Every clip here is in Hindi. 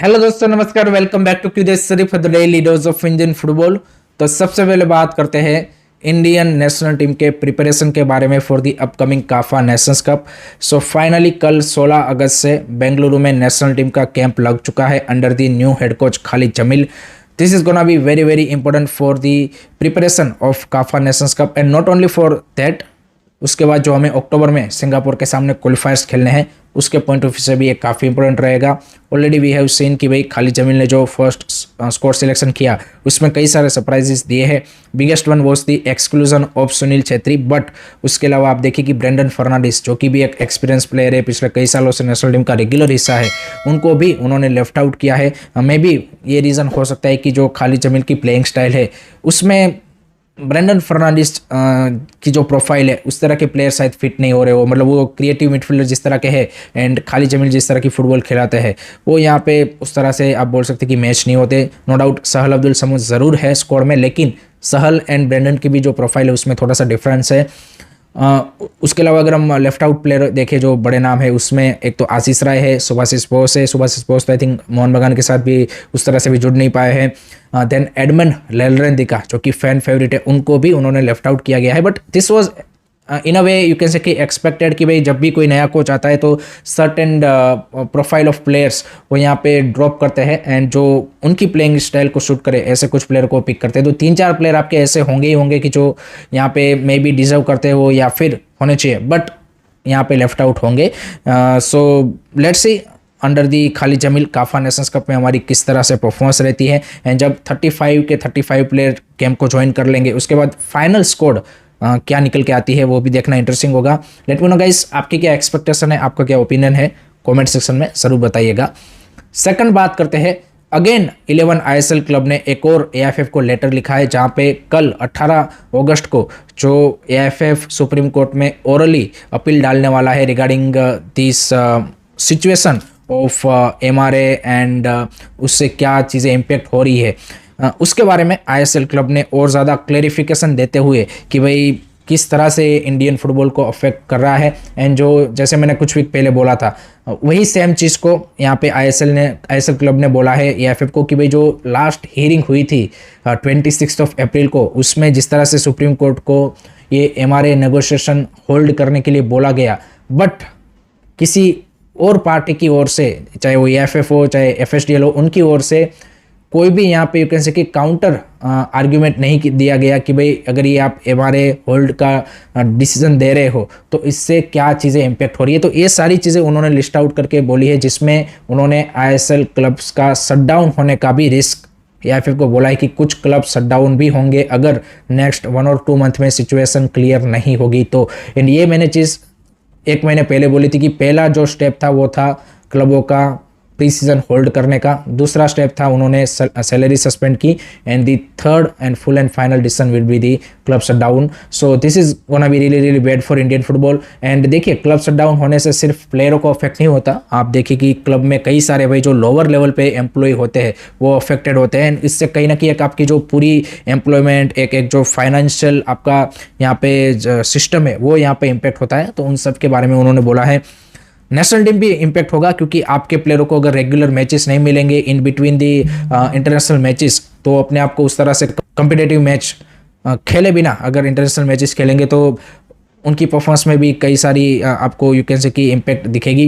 हेलो दोस्तों, नमस्कार। वेलकम बैक टू क्यूदेस Sharif for the daily dose of Indian football. तो सबसे पहले बात करते हैं इंडियन नेशनल टीम के प्रिपरेशन के बारे में for the upcoming CAFA Nations Cup. So finally कल 16 अगस्त से बेंगलुरु में नेशनल टीम का कैंप लग चुका है under the new head coach Khalid Jamil. This is gonna be very very important for the preparation of CAFA Nations Cup and not only for that. उसके बाद जो हमें अक्टूबर में सिंगापुर के सामने क्वालिफायर्स खेलने हैं, उसके पॉइंट ऑफ व्यू से भी ये काफ़ी इंपॉर्टेंट रहेगा। ऑलरेडी वी हैव सीन कि भाई खालिद जमील ने जो फर्स्ट स्क्वाड सिलेक्शन किया उसमें कई सारे सरप्राइजेस दिए हैं। Biggest one was the exclusion of Sunil Chhetri, but उसके अलावा आप देखिए कि ब्रेंडन फर्नांडिस जो कि भी एक एक्सपीरियंस प्लेयर है, पिछले कई सालों से नेशनल टीम का रेगुलर हिस्सा है, उनको भी उन्होंने लेफ्ट आउट किया है। मे बी ये रीज़न हो सकता है कि जो खालिद जमील की प्लेइंग स्टाइल है उसमें ब्रेंडन फर्नांडिस की जो प्रोफाइल है उस तरह के प्लेयर शायद फिट नहीं हो रहे हो। मतलब वो क्रिएटिव मिडफील्डर जिस तरह के हैं एंड खालिद जमील जिस तरह की फुटबॉल खिलाते हैं वो यहाँ पे उस तरह से आप बोल सकते कि मैच नहीं होते। नो डाउट सहल अब्दुल समूद ज़रूर है स्क्वाड में, लेकिन सहल एंड ब्रेंडन की भी जो प्रोफाइल है उसमें थोड़ा सा डिफरेंस है। उसके अलावा अगर हम लेफ्ट आउट प्लेयर देखें जो बड़े नाम है उसमें एक तो आशीष राय है, सुभाशिष बोस है। सुभाशिष बोस तो आई थिंक मोहन बगान के साथ भी उस तरह से भी जुड़ नहीं पाए हैं। देन एडमंड लेलरेंदिका जो कि फैन फेवरेट है, उनको भी उन्होंने लेफ्ट आउट किया गया है। But this was in a way you can say कि एक्सपेक्टेड कि भाई जब भी कोई नया कोच आता है तो सर्टेन प्रोफाइल ऑफ प्लेयर्स वो यहाँ पे ड्रॉप करते हैं एंड जो उनकी प्लेइंग स्टाइल को शूट करे ऐसे कुछ प्लेयर को पिक करते हैं। तो 3-4 प्लेयर आपके ऐसे होंगे ही होंगे कि जो यहाँ पे मे बी डिजर्व करते हो या फिर होने चाहिए, बट यहाँ पे लेफ्ट आउट होंगे। So let's see under the Khalid Jamil CAFA Nations Cup में हमारी किस तरह से परफॉर्मेंस रहती है। एंड जब 35 के 35 प्लेयर कैंप को ज्वाइन कर लेंगे उसके बाद फाइनल स्क्वाड क्या निकल के आती है वो भी देखना इंटरेस्टिंग होगा। लेट मी नो गाइस, आपकी क्या एक्सपेक्टेशन है, आपका क्या ओपिनियन है, कमेंट सेक्शन में जरूर बताइएगा। सेकंड बात करते हैं, अगेन 11 आईएसएल क्लब ने एक और एएफएफ को लेटर लिखा है जहां पे कल 18 अगस्त को जो एएफएफ सुप्रीम कोर्ट में ओरली अपील डालने वाला है regarding this situation of MRA and उससे क्या चीज़ें इम्पेक्ट हो रही है उसके बारे में आईएसएल क्लब ने और ज़्यादा क्लेरिफिकेशन देते हुए कि भाई किस तरह से इंडियन फुटबॉल को अफेक्ट कर रहा है। एंड जो जैसे मैंने कुछ वीक पहले बोला था वही सेम चीज़ को यहाँ पे आईएसएल क्लब ने बोला है एएफएफ को कि भाई जो लास्ट हियरिंग हुई थी 26 अप्रैल को, उसमें जिस तरह से सुप्रीम कोर्ट को ये एमआरए नेगोशिएशन होल्ड करने के लिए बोला गया, बट किसी और पार्टी की ओर से, चाहे वो एएफएफ हो चाहे एफएसडीएल हो, उनकी ओर से कोई भी यहाँ पे यू कैन से कि काउंटर आर्ग्यूमेंट नहीं दिया गया कि भाई अगर ये आप एमआरए होल्ड का डिसीजन दे रहे हो तो इससे क्या चीज़ें इम्पेक्ट हो रही है। तो ये सारी चीज़ें उन्होंने लिस्ट आउट करके बोली है, जिसमें उन्होंने आईएसएल क्लब्स का शटडाउन होने का भी रिस्क या फिर को बोला है कि कुछ क्लब शटडाउन भी होंगे अगर नेक्स्ट 1 और 2 मंथ में सिचुएशन क्लियर नहीं होगी तो। एंड ये मैंने चीज़ 1 महीने पहले बोली थी कि पहला जो स्टेप था वो था क्लबों का प्री सीजन होल्ड करने का, दूसरा स्टेप था उन्होंने सैलरी सस्पेंड की, and the third and full and final decision will be the club shutdown. So this is gonna be really really bad for Indian football. And देखिए क्लब शटडाउन होने से सिर्फ प्लेयरों को अफेक्ट नहीं होता, आप देखिए कि क्लब में कई सारे भाई जो लोअर लेवल पे एम्प्लॉय होते हैं वो अफेक्टेड होते हैं। इससे कहीं ना कहीं एक आपकी जो पूरी एम्प्लॉयमेंट एक जो फाइनेंशियल आपका यहाँ पे सिस्टम है वो यहाँ पे इम्पेक्ट होता है। तो उन सब के बारे में उन्होंने बोला है। नेशनल टीम भी इम्पैक्ट होगा क्योंकि आपके प्लेयरों को अगर रेगुलर मैचेस नहीं मिलेंगे in between the international matches तो अपने आप को उस तरह से कॉम्पिटिटिव मैच खेले बिना अगर इंटरनेशनल मैचेस खेलेंगे तो उनकी परफॉर्मेंस में भी कई सारी आपको यू कैन से कि इम्पैक्ट दिखेगी।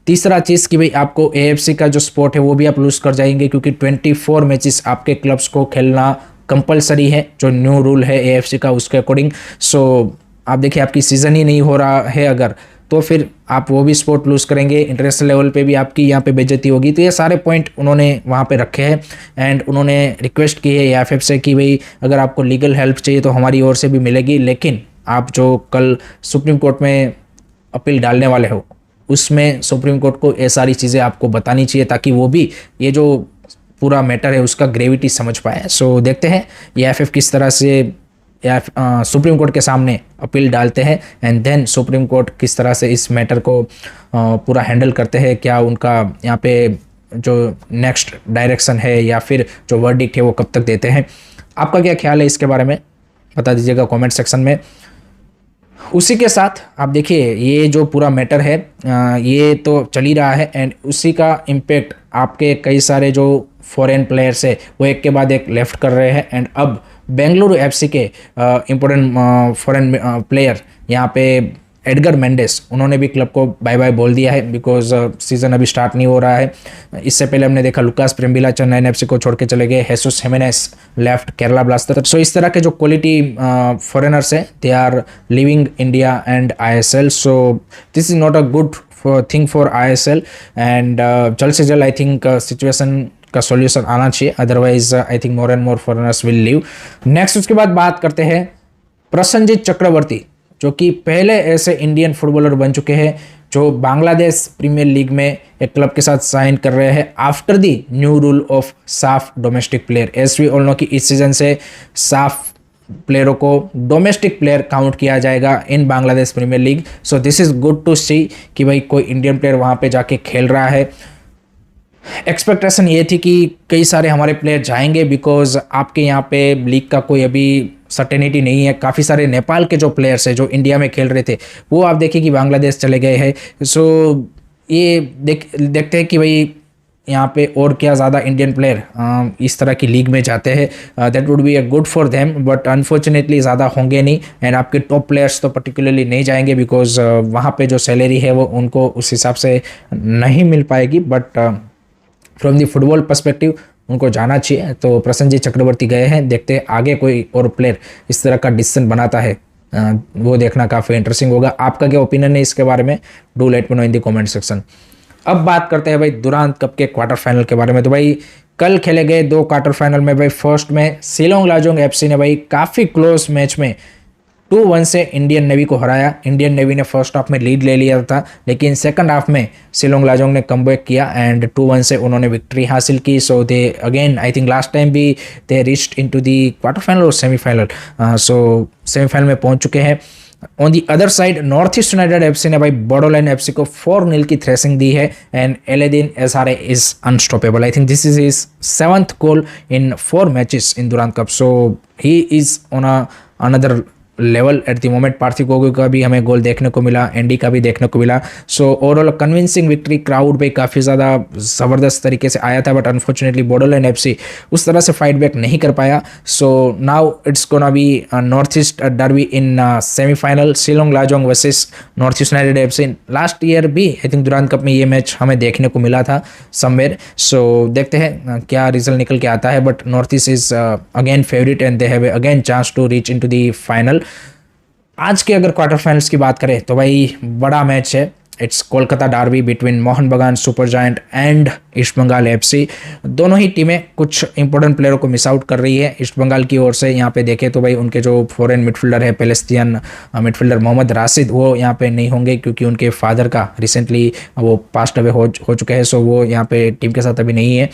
तीसरा चीज़ कि भाई आपको एएफसी का जो स्पॉट है वो भी आप लूज़ कर जाएंगे क्योंकि 24 मैचेस आपके क्लब्स को खेलना कंपलसरी है, जो न्यू रूल है एएफसी का उसके अकॉर्डिंग। सो आप देखिए आपकी सीज़न ही नहीं हो रहा है अगर, तो फिर आप वो भी स्पोर्ट लूज़ करेंगे, इंटरनेशनल लेवल पे भी आपकी यहाँ पे बेइज्जती होगी। तो ये सारे पॉइंट उन्होंने वहाँ पे रखे हैं एंड उन्होंने रिक्वेस्ट की है एएफएफ से कि भाई अगर आपको लीगल हेल्प चाहिए तो हमारी ओर से भी मिलेगी, लेकिन आप जो कल सुप्रीम कोर्ट में अपील डालने वाले हो उसमें सुप्रीम कोर्ट को ये सारी चीज़ें आपको बतानी चाहिए ताकि वो भी ये जो पूरा मैटर है उसका ग्रेविटी समझ पाए। सो देखते हैं एएफएफ किस तरह से या सुप्रीम कोर्ट के सामने अपील डालते हैं एंड देन सुप्रीम कोर्ट किस तरह से इस मैटर को पूरा हैंडल करते हैं। क्या उनका यहाँ पे जो नेक्स्ट डायरेक्शन है या फिर जो वर्डिक्ट है वो कब तक देते हैं। आपका क्या ख्याल है इसके बारे में बता दीजिएगा कमेंट सेक्शन में। उसी के साथ आप देखिए ये जो पूरा मैटर है ये तो चल ही रहा है, एंड उसी का इम्पेक्ट आपके कई सारे जो फॉरेन प्लेयर्स है वो एक के बाद एक लेफ्ट कर रहे हैं। एंड अब बेंगलुरु एफसी के इम्पोर्टेंट फॉरेन प्लेयर यहाँ पे एडगर मेंडेस, उन्होंने भी क्लब को बाय बाय बोल दिया है, बिकॉज सीजन अभी स्टार्ट नहीं हो रहा है। इससे पहले हमने देखा लुकास प्रेमबिला चेन्नई एफसी को छोड़ के चले गए, Jesus Jimenez left Kerala Blaster. So इस तरह के जो क्वालिटी फॉरेनर्स हैं they are leaving India and ISL. So this is not a good thing for ISL, and जल्द से जल्द आई थिंक सिचुएशन का सॉल्यूशन आना चाहिए, otherwise I think more and more foreigners will leave. Next उसके बाद बात करते हैं प्रसन्नजीत चक्रवर्ती, जो कि पहले ऐसे इंडियन फुटबॉलर बन चुके हैं जो बांग्लादेश प्रीमियर लीग में एक क्लब के साथ साइन कर रहे हैं after the new rule of SAFF domestic player. As we all know कि इस सीजन से साफ प्लेयरों को डोमेस्टिक प्लेयर काउंट किया जाएगा in Bangladesh premier league. So this is good to see कि भाई कोई इंडियन प्लेयर वहाँ पे जाके खेल रहा है। एक्सपेक्टेशन ये थी कि कई सारे हमारे प्लेयर जाएंगे, बिकॉज आपके यहाँ पे लीग का कोई अभी सर्टेनिटी नहीं है। काफ़ी सारे नेपाल के जो प्लेयर्स हैं जो इंडिया में खेल रहे थे वो आप देखिए कि बांग्लादेश चले गए हैं। सो ये देखते हैं कि भाई यहाँ पे और क्या ज़्यादा इंडियन प्लेयर इस तरह की लीग में जाते हैं। That would be a good for them, but unfortunately ज़्यादा होंगे नहीं, एंड आपके टॉप प्लेयर्स तो पर्टिकुलरली नहीं जाएंगे, बिकॉज वहाँ पे जो सैलरी है वो उनको उस हिसाब से नहीं मिल पाएगी। But from the football perspective उनको जाना चाहिए। तो प्रसन्नजीत चक्रवर्ती गए हैं, देखते हैं आगे कोई और प्लेयर इस तरह का डिसीजन बनाता है, वो देखना काफ़ी इंटरेस्टिंग होगा। आपका क्या ओपिनियन है इसके बारे में, do let me know in the comment section. अब बात करते हैं भाई दुरांत कप के क्वार्टर फाइनल के बारे में। तो भाई कल खेले गए 2 क्वार्टर फाइनल में भाई फर्स्ट में शिलोंग लाजोंग एफसी ने भाई काफ़ी क्लोज मैच में 2-1 से इंडियन नेवी को हराया। इंडियन नेवी ने फर्स्ट हाफ में लीड ले लिया था, लेकिन सेकंड हाफ में शिलोंग लाजोंग ने कमबैक किया एंड 2-1 से उन्होंने विक्ट्री हासिल की। So they again I think last time भी they reached into the quarter final और सेमीफाइनल। सो सेमीफाइनल में पहुंच चुके हैं। On the other side North East United FC ने भाई बोडोलैंड एफसी को 4-0 की थ्रेसिंग दी है, and Alaaeddine Ajaraie is unstoppable. I think this is his 7th goal in 4 matches in Durand Cup. So he is on another level at the moment. Parthib Gogoi का भी हमें गोल देखने को मिला, एंडी का भी देखने को मिला। So overall convincing victory, crowd भी काफ़ी ज़्यादा ज़बरदस्त तरीके से आया था, बट अनफॉर्चुनेटली बोडोलैंड एफसी उस तरह से फाइट बैक नहीं कर पाया। So now it's gonna be north east derby in semifinal, Shillong Lajong versus north East United FC. Last year भी आई थिंक दुरांत कप में ये मैच हमें देखने को मिला था समवेयर। सो देखते हैं क्या रिजल्ट निकल के आता है, but North East is again favourite and they have again chance to reach into the final. आज के अगर क्वार्टर फाइनल्स की बात करें तो भाई बड़ा मैच है। It's Kolkata derby between Mohun Bagan super giant and East Bengal FC. दोनों ही टीमें कुछ इंपॉर्टेंट प्लेयरों को मिस आउट कर रही है। ईस्ट बंगाल की ओर से यहाँ पे देखें तो भाई उनके जो फॉरेन मिडफील्डर है पैलेस्तीन मिडफील्डर मोहम्मद राशिद, वो यहाँ पे नहीं होंगे क्योंकि उनके फादर का रिसेंटली वो पास्ट अवे हो चुके हैं। सो वो यहाँ पे टीम के साथ अभी नहीं है।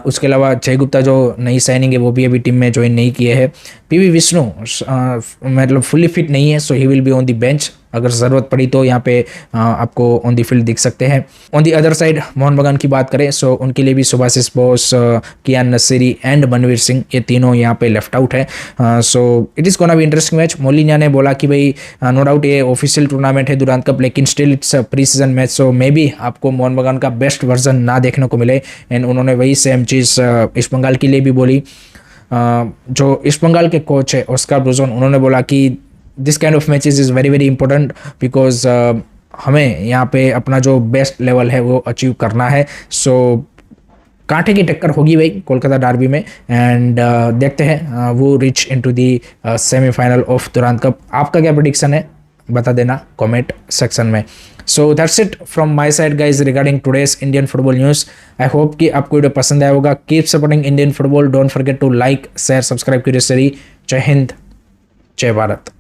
उसके अलावा जय गुप्ता जो नई साइनिंग है वो भी अभी टीम में ज्वाइन नहीं किए हैं। पीवी विष्णु मतलब फुल्ली फिट नहीं है, so he will be on the bench. अगर ज़रूरत पड़ी तो यहाँ पे आपको ऑन द फील्ड दिख सकते हैं। On the other side Mohun Bagan की बात करें सो उनके लिए भी सुभाशिष बोस, कियान नसीरी एंड मनवीर सिंह, ये तीनों यहाँ पे लेफ्ट आउट है। So it is gonna be interesting match. Molina ने बोला कि भाई नो डाउट ये ऑफिशियल टूर्नामेंट है दुरांत कप, लेकिन still it's pre season match, so maybe आपको मोहन बगान का बेस्ट वर्जन ना देखने को मिले। एंड उन्होंने वही सेम चीज़ ईस्ट बंगाल के लिए भी बोली। जो ईस्ट बंगाल के कोच है ऑस्कार ब्रूजन, उन्होंने बोला कि this kind of matches is very very important because हमें यहाँ पे अपना जो बेस्ट लेवल है वो अचीव करना है। सो कांटे की टक्कर होगी भाई कोलकाता डार्बी में, एंड देखते हैं वो reach into the semifinal of Durand Cup. आपका क्या प्रेडिक्शन है बता देना कमेंट सेक्शन में। So that's it from my side guys regarding today's Indian football news. I hope कि आपको वीडियो पसंद आया होगा। Keep supporting Indian football, don't forget to like share subscribe की। जय हिंद, जय भारत।